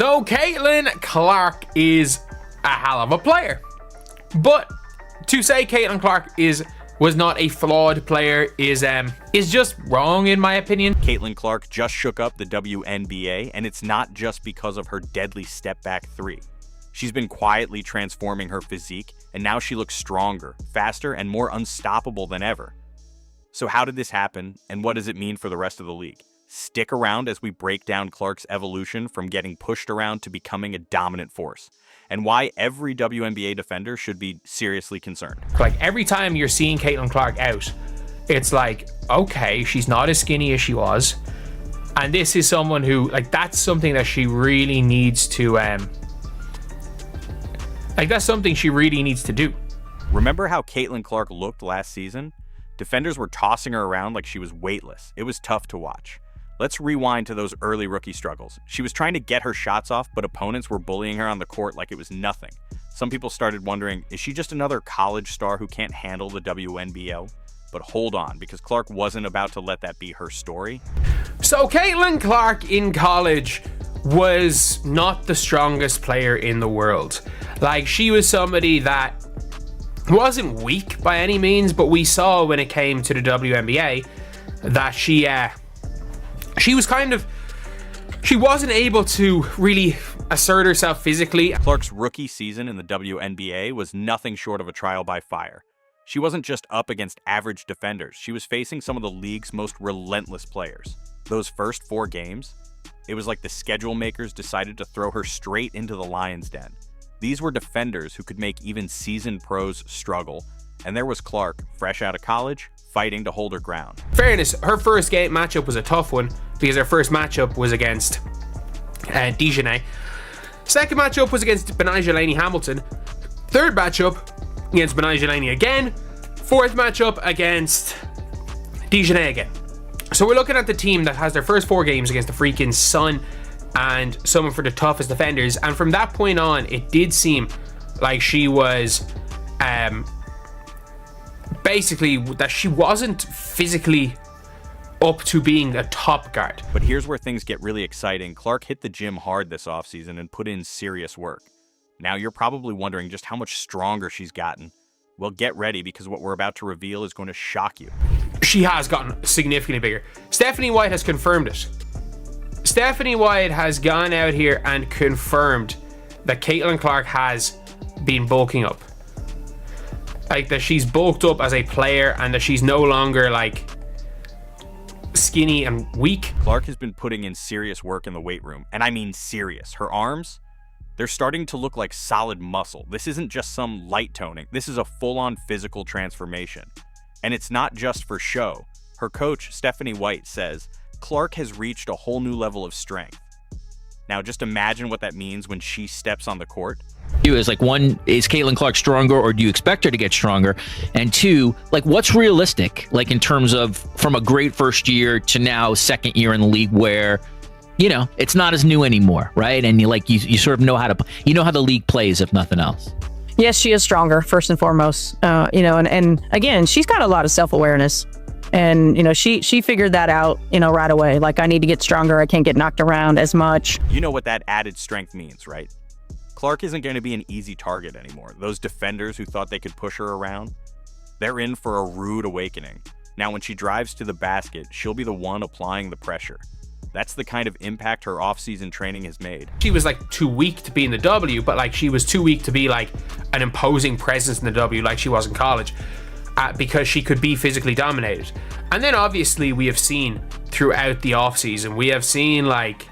So Caitlin Clark is a hell of a player, but to say Caitlin Clark was not a flawed player is just wrong in my opinion. Caitlin Clark just shook up the WNBA, and it's not just because of her deadly step-back three. She's been quietly transforming her physique, and now she looks stronger, faster, and more unstoppable than ever. So how did this happen, and what does it mean for the rest of the league? Stick around as we break down Clark's evolution from getting pushed around to becoming a dominant force, and why every WNBA defender should be seriously concerned. Like, every time you're seeing Caitlin Clark out, it's like, okay, she's not as skinny as she was, and this is someone who, like, that's something that she really needs to, that's something she really needs to do. Remember how Caitlin Clark looked last season? Defenders were tossing her around like she was weightless. It was tough to watch. Let's rewind to those early rookie struggles. She was trying to get her shots off, but opponents were bullying her on the court like it was nothing. Some people started wondering, is she just another college star who can't handle the WNBL? But hold on, because Clark wasn't about to let that be her story. So Caitlin Clark in college was not the strongest player in the world. Like, she was somebody that wasn't weak by any means, but we saw when it came to the WNBA that she wasn't able to really assert herself physically. Clark's rookie season in the WNBA was nothing short of a trial by fire. She wasn't just up against average defenders, she was facing some of the league's most relentless players. Those first 4 games, it was like the schedule makers decided to throw her straight into the lion's den. These were defenders who could make even seasoned pros struggle, and there was Clark, fresh out of college, fighting to hold her ground. Fairness, her first game matchup was a tough one because her first matchup was against Dejanay. Second matchup was against Benijah Laney-Hamilton. Third matchup against Benijah Laney again. Fourth matchup against Dejanay again. So we're looking at the team that has their first 4 games against the freaking Sun and someone for the toughest defenders. And from that point on, it did seem like she was basically that she wasn't physically up to being a top guard. But here's where things get really exciting. Clark hit the gym hard this offseason and put in serious work. Now you're probably wondering just how much stronger she's gotten. Well, get ready, because what we're about to reveal is going to shock you. She has gotten significantly bigger. Stephanie White has confirmed it. Stephanie White has gone out here and confirmed that Caitlin Clark has been bulking up. Like, that she's bulked up as a player and that she's no longer like skinny and weak. Clark has been putting in serious work in the weight room, and I mean serious. Her arms, they're starting to look like solid muscle. This isn't just some light toning. This is a full-on physical transformation. And it's not just for show. Her coach, Stephanie White, says Clark has reached a whole new level of strength. Now just imagine what that means when she steps on the court. Is like, one, is Caitlin Clark stronger, or do you expect her to get stronger? And 2, like, what's realistic, like, in terms of from a great first year to now second year in the league, where, you know, it's not as new anymore, right? And you sort of know how the league plays, if nothing else. Yes, she is stronger, first and foremost. And again, she's got a lot of self-awareness. And, she figured that out, right away. Like, I need to get stronger. I can't get knocked around as much. You know what that added strength means, right? Clark isn't going to be an easy target anymore. Those defenders who thought they could push her around, they're in for a rude awakening. Now, when she drives to the basket, she'll be the one applying the pressure. That's the kind of impact her off-season training has made. She was like too weak to be in the W, but like she was too weak to be like an imposing presence in the W like she was in college, because she could be physically dominated. And then obviously we have seen throughout the off-season, we have seen like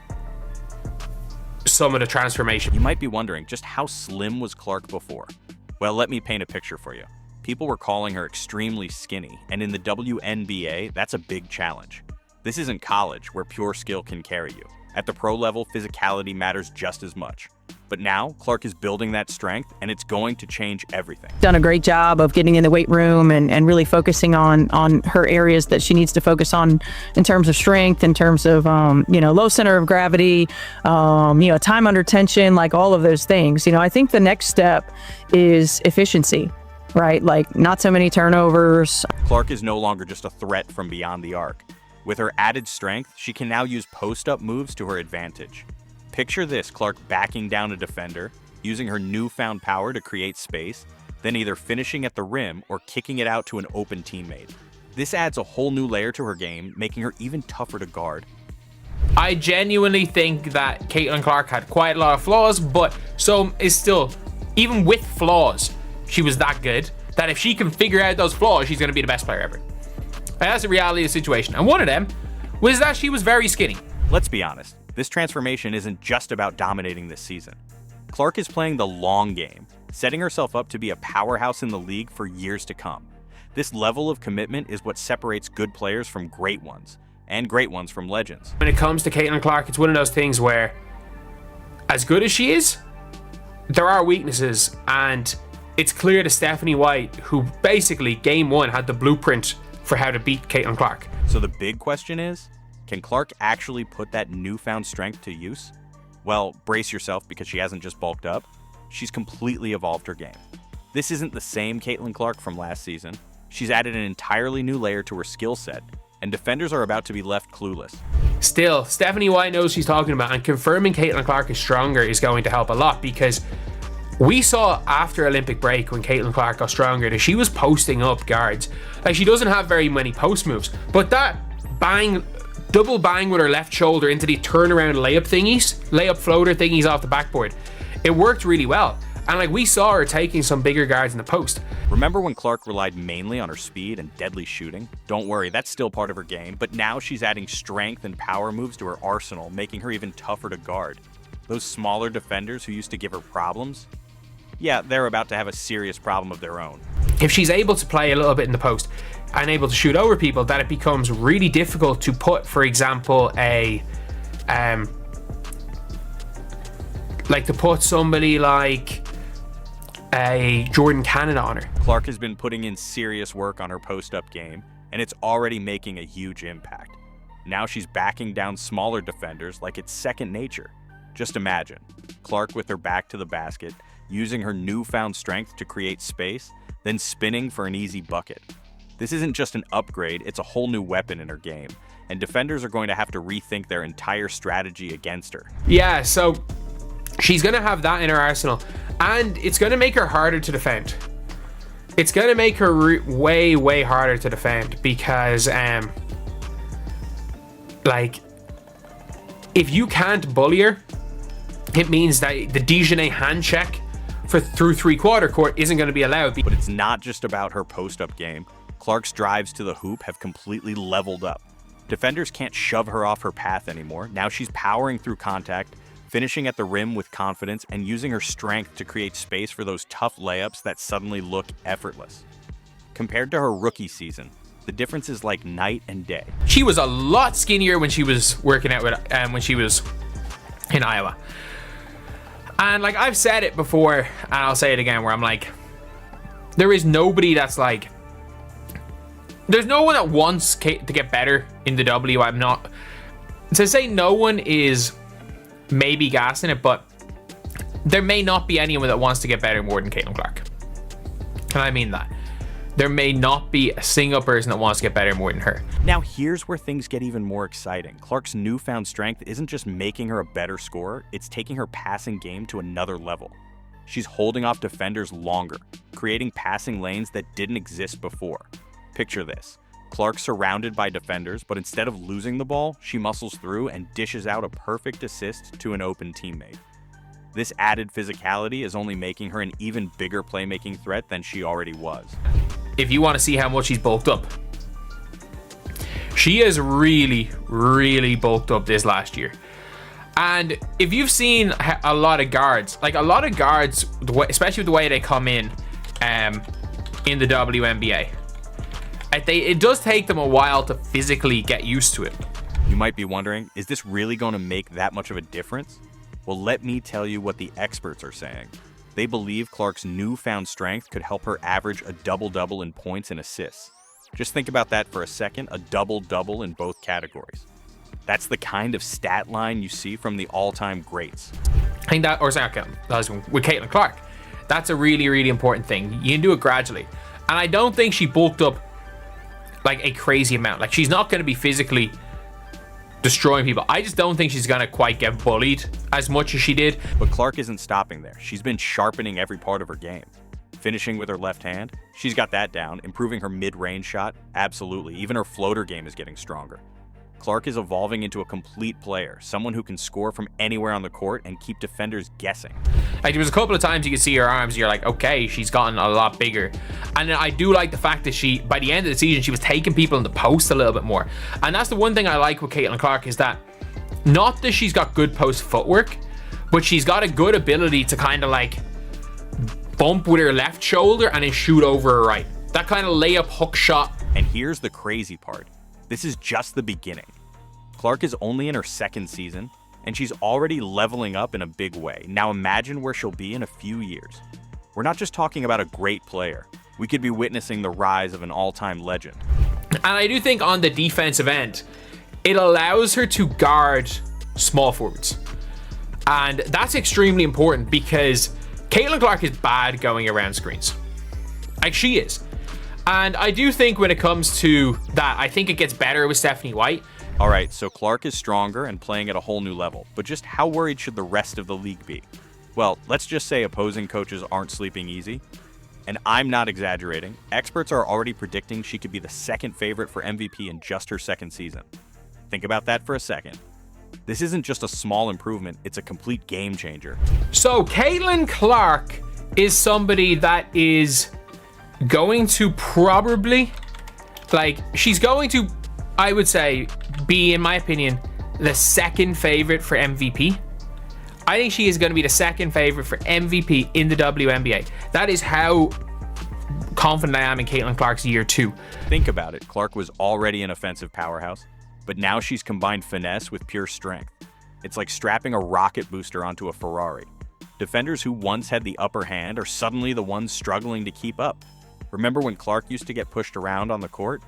some of the transformation. You might be wondering, just how slim was Clark before? Well, let me paint a picture for you. People were calling her extremely skinny, and in the WNBA, that's a big challenge. This isn't college, where pure skill can carry you. At the pro level, physicality matters just as much. But now, Clark is building that strength, and it's going to change everything. Done a great job of getting in the weight room and really focusing on her areas that she needs to focus on in terms of strength, in terms of, low center of gravity, time under tension, like all of those things. I think the next step is efficiency, right? Like, not so many turnovers. Clark is no longer just a threat from beyond the arc. With her added strength, she can now use post-up moves to her advantage. Picture this, Clark backing down a defender, using her newfound power to create space, then either finishing at the rim or kicking it out to an open teammate. This adds a whole new layer to her game, making her even tougher to guard. I genuinely think that Caitlin Clark had quite a lot of flaws, but so is still, even with flaws, she was that good that if she can figure out those flaws, she's going to be the best player ever. And that's the reality of the situation. And one of them was that she was very skinny. Let's be honest, this transformation isn't just about dominating this season. Clark is playing the long game, setting herself up to be a powerhouse in the league for years to come. This level of commitment is what separates good players from great ones, and great ones from legends. When it comes to Caitlin Clark, it's one of those things where, as good as she is, there are weaknesses, and it's clear to Stephanie White, who basically game one had the blueprint for how to beat Caitlin Clark. So the big question is, can Clark actually put that newfound strength to use? Well, brace yourself, because she hasn't just bulked up, she's completely evolved her game. This isn't the same Caitlin Clark from last season. She's added an entirely new layer to her skill set, and defenders are about to be left clueless. Still, Stephanie White knows what she's talking about, and confirming Caitlin Clark is stronger is going to help a lot, because we saw after Olympic break when Caitlin Clark got stronger that she was posting up guards. Like, she doesn't have very many post moves, but that double bang with her left shoulder into the turnaround layup floater thingies off the backboard, it worked really well. And like, we saw her taking some bigger guards in the post. Remember when Clark relied mainly on her speed and deadly shooting? Don't worry, that's still part of her game, but now she's adding strength and power moves to her arsenal, making her even tougher to guard. Those smaller defenders who used to give her problems, yeah, they're about to have a serious problem of their own. If she's able to play a little bit in the post and able to shoot over people, that it becomes really difficult to put, for example, to put somebody like a Jordan Canada on her. Clark has been putting in serious work on her post-up game, and it's already making a huge impact. Now she's backing down smaller defenders like it's second nature. Just imagine, Clark with her back to the basket, using her newfound strength to create space, then spinning for an easy bucket. This isn't just an upgrade, it's a whole new weapon in her game, and defenders are going to have to rethink their entire strategy against her. Yeah, so she's going to have that in her arsenal, and it's going to make her harder to defend. It's going to make her way, way harder to defend, because if you can't bully her, it means that the Dijonais hand check through three-quarter court isn't going to be allowed. But it's not just about her post-up game. Clark's drives to the hoop have completely leveled up. Defenders can't shove her off her path anymore. Now she's powering through contact, finishing at the rim with confidence, and using her strength to create space for those tough layups that suddenly look effortless. Compared to her rookie season, the difference is like night and day. She was a lot skinnier when she was working out when she was in Iowa. And like, I've said it before, and I'll say it again, where I'm like, there is nobody that's like, there's no one that wants to get better in the W. I'm not, to say no one is maybe gassing it, but there may not be anyone that wants to get better more than Caitlin Clark. And I mean that. There may not be a single person that wants to get better more than her. Now here's where things get even more exciting. Clark's newfound strength isn't just making her a better scorer, it's taking her passing game to another level. She's holding off defenders longer, creating passing lanes that didn't exist before. Picture this. Clark surrounded by defenders, but instead of losing the ball, she muscles through and dishes out a perfect assist to an open teammate. This added physicality is only making her an even bigger playmaking threat than she already was. If you want to see how much she's bulked up, she has really, really bulked up this last year. And if you've seen a lot of guards, especially with the way they come in the WNBA, it does take them a while to physically get used to it. You might be wondering, is this really going to make that much of a difference? Well, let me tell you what the experts are saying. They believe Clark's newfound strength could help her average a double-double in points and assists. Just think about that for a second, a double-double in both categories. That's the kind of stat line you see from the all-time greats. I think that, with Caitlin Clark, that's a really, really important thing. You can do it gradually. And I don't think she bulked up like a crazy amount. Like, she's not going to be physically destroying people. I just don't think she's gonna quite get bullied as much as she did. But Clark isn't stopping there. She's been sharpening every part of her game. Finishing with her left hand, she's got that down. Improving her mid-range shot, absolutely. Even her floater game is getting stronger. Clark is evolving into a complete player, someone who can score from anywhere on the court and keep defenders guessing. Like, there was a couple of times you could see her arms, you're like, okay, she's gotten a lot bigger. And I do like the fact that she, by the end of the season, she was taking people in the post a little bit more. And that's the one thing I like with Caitlin Clark, is that not that she's got good post footwork, but she's got a good ability to kind of like bump with her left shoulder and then shoot over her right. That kind of layup hook shot. And here's the crazy part. This is just the beginning. Clark is only in her second season, and she's already leveling up in a big way. Now imagine where she'll be in a few years. We're not just talking about a great player. We could be witnessing the rise of an all-time legend. And I do think on the defensive end, it allows her to guard small forwards. And that's extremely important because Caitlin Clark is bad going around screens. Like, she is. And I do think when it comes to that, I think it gets better with Stephanie White. All right, so Clark is stronger and playing at a whole new level, but just how worried should the rest of the league be? Well, let's just say opposing coaches aren't sleeping easy. And I'm not exaggerating. Experts are already predicting she could be the second favorite for MVP in just her second season. Think about that for a second. This isn't just a small improvement, it's a complete game changer. So Caitlin Clark is somebody that is going to probably, like, she's going to, I would say, be, in my opinion, the second favorite for MVP. I think she is going to be the second favorite for MVP in the WNBA. That is how confident I am in Caitlin Clark's year 2. Think about it. Clark was already an offensive powerhouse, but now she's combined finesse with pure strength. It's like strapping a rocket booster onto a Ferrari. Defenders who once had the upper hand are suddenly the ones struggling to keep up. Remember when Clark used to get pushed around on the court?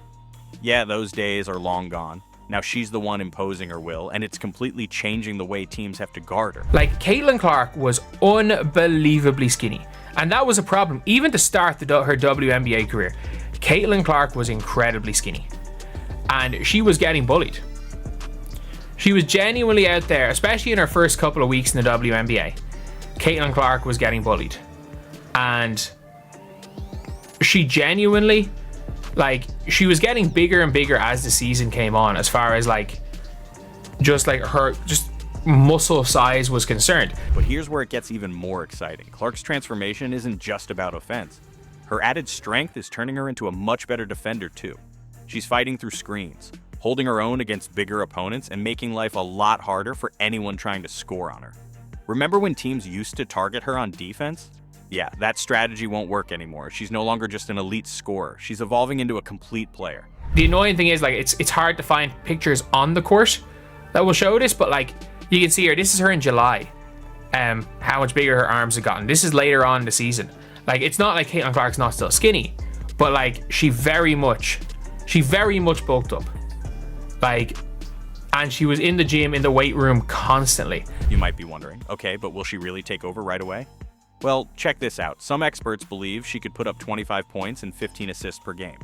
Yeah, those days are long gone. Now she's the one imposing her will, and it's completely changing the way teams have to guard her. Like, Caitlin Clark was unbelievably skinny, and that was a problem. Even to start her WNBA career, Caitlin Clark was incredibly skinny, and she was getting bullied. She was genuinely out there, especially in her first couple of weeks in the WNBA. Caitlin Clark was getting bullied, and she genuinely, like, she was getting bigger and bigger as the season came on, as far as like just like her just muscle size was concerned. But here's where it gets even more exciting. Clark's transformation isn't just about offense. Her added strength is turning her into a much better defender too. She's fighting through screens, holding her own against bigger opponents, and making life a lot harder for anyone trying to score on her. Remember when teams used to target her on defense? Yeah, that strategy won't work anymore. She's no longer just an elite scorer. She's evolving into a complete player. The annoying thing is, like, it's hard to find pictures on the court that will show this, but like, you can see her. This is her in July. How much bigger her arms have gotten. This is later on in the season. Like, it's not like Caitlin Clark's not still skinny, but like, she very much bulked up. Like, and she was in the gym, in the weight room constantly. You might be wondering, okay, but will she really take over right away? Well, check this out. Some experts believe she could put up 25 points and 15 assists per game.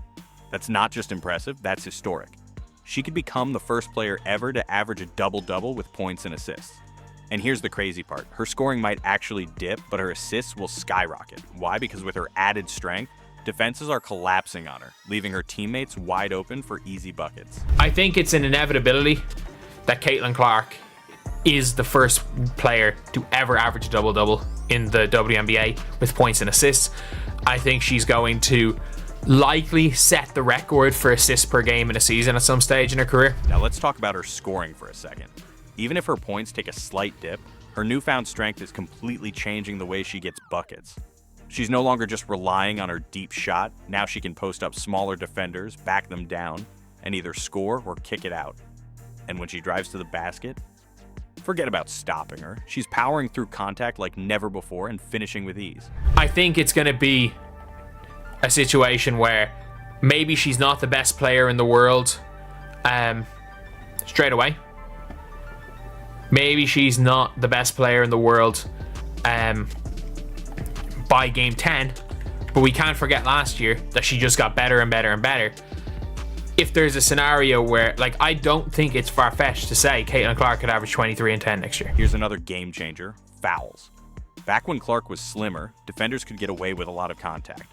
That's not just impressive, that's historic. She could become the first player ever to average a double-double with points and assists. And here's the crazy part. Her scoring might actually dip, but her assists will skyrocket. Why? Because with her added strength, defenses are collapsing on her, leaving her teammates wide open for easy buckets. I think it's an inevitability that Caitlin Clark is the first player to ever average a double-double in the WNBA with points and assists. I think she's going to likely set the record for assists per game in a season at some stage in her career. Now let's talk about her scoring for a second. Even if her points take a slight dip, her newfound strength is completely changing the way she gets buckets. She's no longer just relying on her deep shot. Now she can post up smaller defenders, back them down, and either score or kick it out. And when she drives to the basket, forget about stopping her. She's powering through contact like never before and finishing with ease. I think it's going to be a situation where maybe she's not the best player in the world straight away. Maybe she's not the best player in the world by game 10, but we can't forget last year that she just got better and better and better. if there's a scenario where, like, I don't think it's far-fetched to say Caitlin Clark could average 23 and 10 next year. Here's another game changer, fouls. Back when Clark was slimmer, defenders could get away with a lot of contact.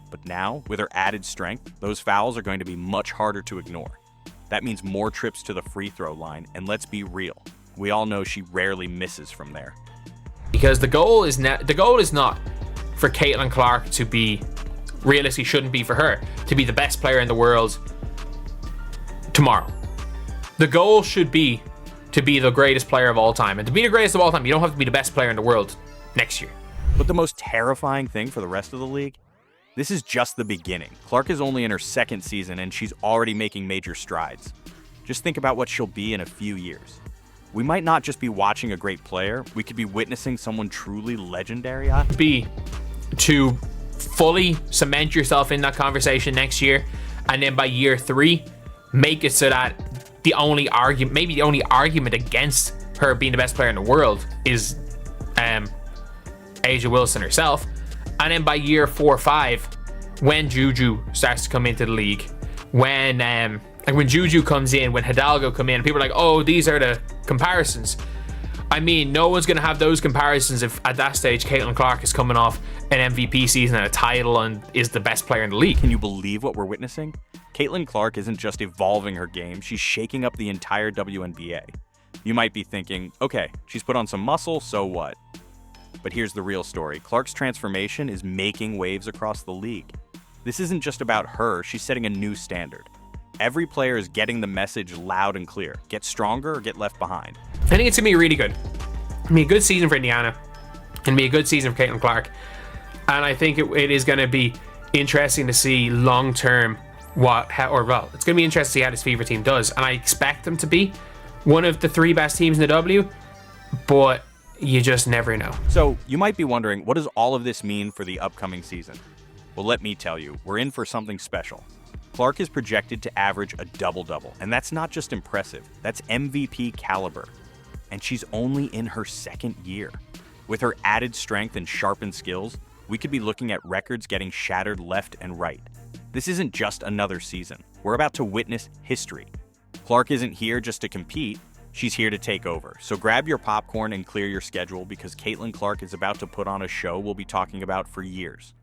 But now, with her added strength, those fouls are going to be much harder to ignore. That means more trips to the free throw line, and let's be real, we all know she rarely misses from there. Because the goal is not for Caitlin Clark to be, realistically shouldn't be for her, to be the best player in the world tomorrow. The goal should be to be the greatest player of all time. And to be the greatest of all time, you don't have to be the best player in the world next year. But the most terrifying thing for the rest of the league? This is just the beginning. Clark is only in her second season and she's already making major strides. Just think about what she'll be in a few years. We might not just be watching a great player, we could be witnessing someone truly legendary. Be to fully cement yourself in that conversation next year, and then by year 3, make it so that the only argument against her being the best player in the world is A'ja Wilson herself. And then by year 4 or 5, when Juju starts to come into the league, when Juju comes in, when Hidalgo come in, people are like, oh, these are the comparisons. I mean, no one's going to have those comparisons if at that stage Caitlin Clark is coming off an MVP season and a title and is the best player in the league. Can you believe what we're witnessing? Caitlin Clark isn't just evolving her game, she's shaking up the entire WNBA. You might be thinking, okay, she's put on some muscle, so what? But here's the real story. Clark's transformation is making waves across the league. This isn't just about her, she's setting a new standard. Every player is getting the message loud and clear. Get stronger or get left behind. I think it's going to be really good. It's going to be a good season for Indiana. It's going to be a good season for Caitlin Clark. And I think it is going to be interesting to see long-term it's going to be interesting to see how this Fever team does. And I expect them to be one of the 3 best teams in the W, but you just never know. So you might be wondering, what does all of this mean for the upcoming season? Well, let me tell you, we're in for something special. Clark is projected to average a double-double, and that's not just impressive, that's MVP caliber. And she's only in her second year. With her added strength and sharpened skills, we could be looking at records getting shattered left and right. This isn't just another season. We're about to witness history. Clark isn't here just to compete, she's here to take over. So grab your popcorn and clear your schedule because Caitlin Clark is about to put on a show we'll be talking about for years.